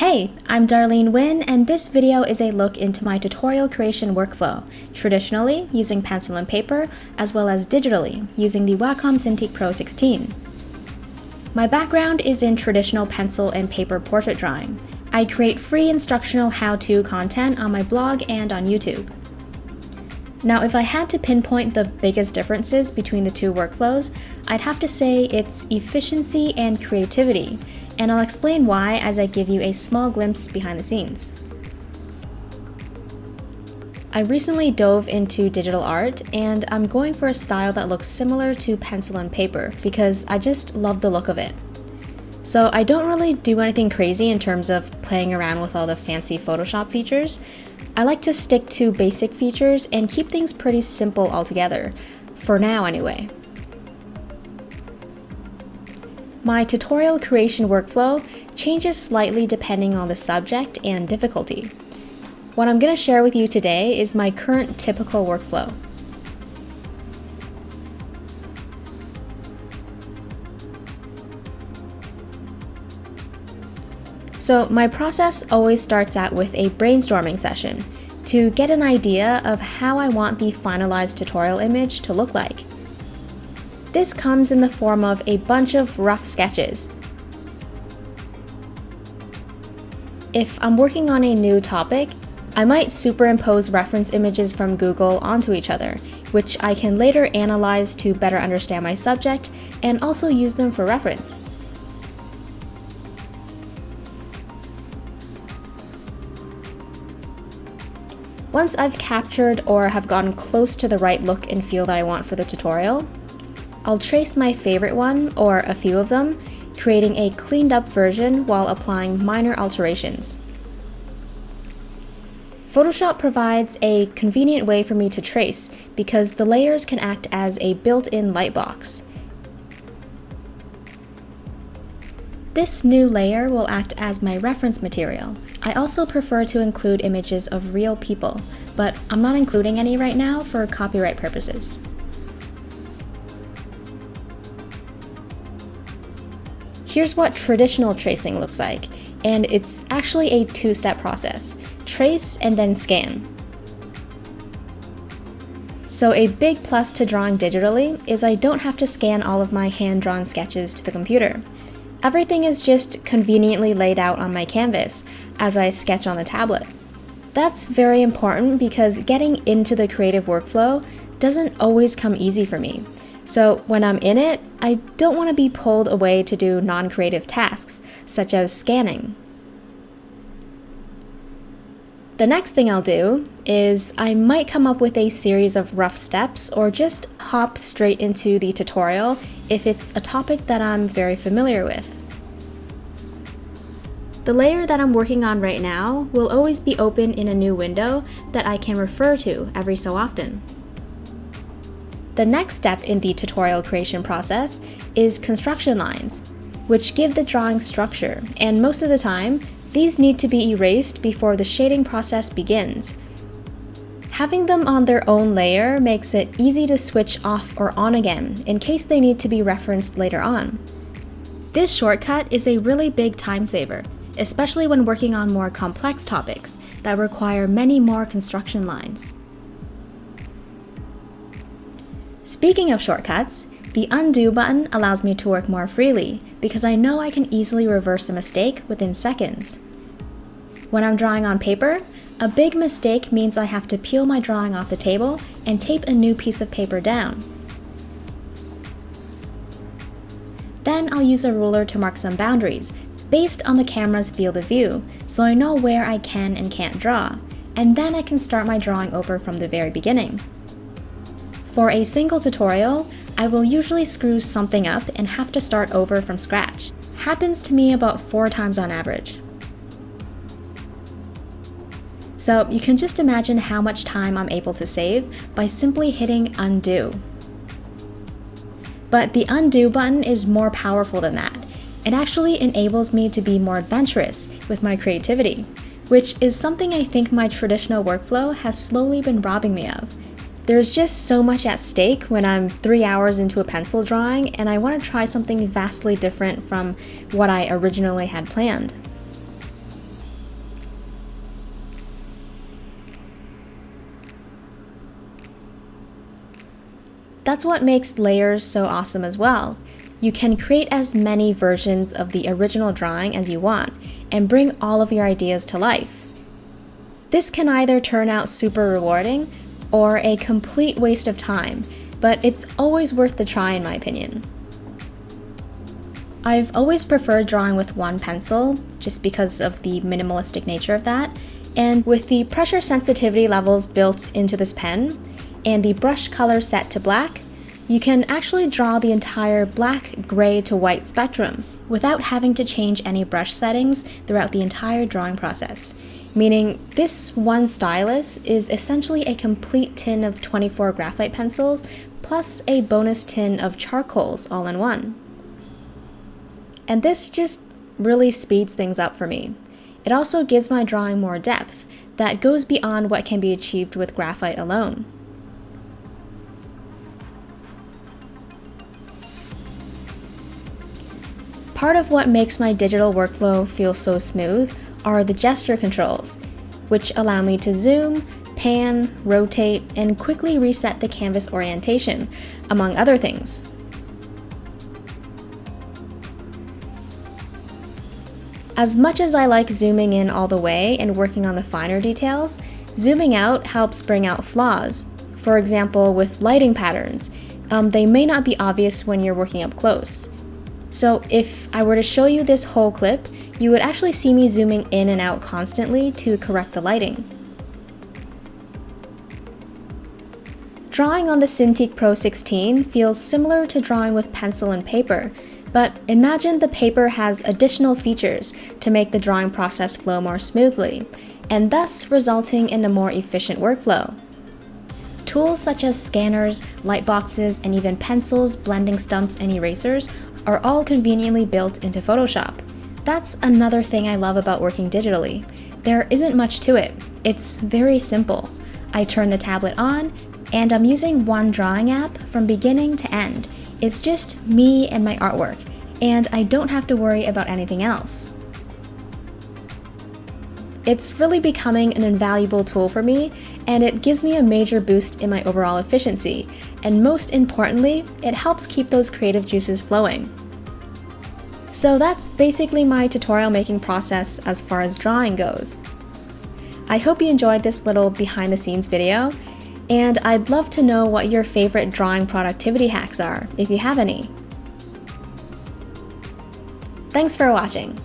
Hey, I'm Darlene Nguyen, and this video is a look into my tutorial creation workflow, traditionally using pencil and paper, as well as digitally using the Wacom Cintiq Pro 16. My background is in traditional pencil and paper portrait drawing. I create free instructional how-to content on my blog and on YouTube. Now, if I had to pinpoint the biggest differences between the two workflows, I'd have to say it's efficiency and creativity, and I'll explain why as I give you a small glimpse behind the scenes. I recently dove into digital art, and I'm going for a style that looks similar to pencil and paper because I just love the look of it. So I don't really do anything crazy in terms of playing around with all the fancy Photoshop features. I like to stick to basic features and keep things pretty simple altogether, for now anyway. My tutorial creation workflow changes slightly depending on the subject and difficulty. What I'm going to share with you today is my current typical workflow. So my process always starts out with a brainstorming session to get an idea of how I want the finalized tutorial image to look like. This comes in the form of a bunch of rough sketches. If I'm working on a new topic, I might superimpose reference images from Google onto each other, which I can later analyze to better understand my subject and also use them for reference. Once I've captured or have gotten close to the right look and feel that I want for the tutorial, I'll trace my favorite one, or a few of them, creating a cleaned up version while applying minor alterations. Photoshop provides a convenient way for me to trace because the layers can act as a built-in lightbox. This new layer will act as my reference material. I also prefer to include images of real people, but I'm not including any right now for copyright purposes. Here's what traditional tracing looks like, and it's actually a two-step process: trace and then scan. So a big plus to drawing digitally is I don't have to scan all of my hand-drawn sketches to the computer. Everything is just conveniently laid out on my canvas as I sketch on the tablet. That's very important because getting into the creative workflow doesn't always come easy for me. So when I'm in it, I don't want to be pulled away to do non-creative tasks, such as scanning. The next thing I'll do is I might come up with a series of rough steps or just hop straight into the tutorial if it's a topic that I'm very familiar with. The layer that I'm working on right now will always be open in a new window that I can refer to every so often. The next step in the tutorial creation process is construction lines, which give the drawing structure, and most of the time, these need to be erased before the shading process begins. Having them on their own layer makes it easy to switch off or on again in case they need to be referenced later on. This shortcut is a really big time saver, especially when working on more complex topics that require many more construction lines. Speaking of shortcuts, the undo button allows me to work more freely because I know I can easily reverse a mistake within seconds. When I'm drawing on paper, a big mistake means I have to peel my drawing off the table and tape a new piece of paper down. Then I'll use a ruler to mark some boundaries based on the camera's field of view so I know where I can and can't draw, and then I can start my drawing over from the very beginning. For a single tutorial, I will usually screw something up and have to start over from scratch. Happens to me about 4 times on average. So you can just imagine how much time I'm able to save by simply hitting undo. But the undo button is more powerful than that. It actually enables me to be more adventurous with my creativity, which is something I think my traditional workflow has slowly been robbing me of. There's just so much at stake when I'm 3 hours into a pencil drawing and I want to try something vastly different from what I originally had planned. that's what makes layers so awesome as well. You can create as many versions of the original drawing as you want and bring all of your ideas to life. This can either turn out super rewarding or a complete waste of time, but it's always worth the try in my opinion. I've always preferred drawing with one pencil, just because of the minimalistic nature of that, and with the pressure sensitivity levels built into this pen, and the brush color set to black, you can actually draw the entire black, gray to white spectrum without having to change any brush settings throughout the entire drawing process. Meaning this one stylus is essentially a complete tin of 24 graphite pencils plus a bonus tin of charcoals all in one. And this just really speeds things up for me. It also gives my drawing more depth that goes beyond what can be achieved with graphite alone. Part of what makes my digital workflow feel so smooth are the gesture controls, which allow me to zoom, pan, rotate, and quickly reset the canvas orientation, among other things. As much as I like zooming in all the way and working on the finer details, zooming out helps bring out flaws. For example, with lighting patterns, they may not be obvious when you're working up close. So if I were to show you this whole clip, you would actually see me zooming in and out constantly to correct the lighting. Drawing on the Cintiq Pro 16 feels similar to drawing with pencil and paper, but imagine the paper has additional features to make the drawing process flow more smoothly, and thus resulting in a more efficient workflow. Tools such as scanners, light boxes, and even pencils, blending stumps, and erasers are all conveniently built into Photoshop. That's another thing I love about working digitally. There isn't much to it. It's very simple. I turn the tablet on, and I'm using one drawing app from beginning to end. It's just me and my artwork, and I don't have to worry about anything else. It's really becoming an invaluable tool for me, and it gives me a major boost in my overall efficiency, and most importantly, it helps keep those creative juices flowing. So that's basically my tutorial making process as far as drawing goes. I hope you enjoyed this little behind the scenes video, and I'd love to know what your favorite drawing productivity hacks are, if you have any. Thanks for watching.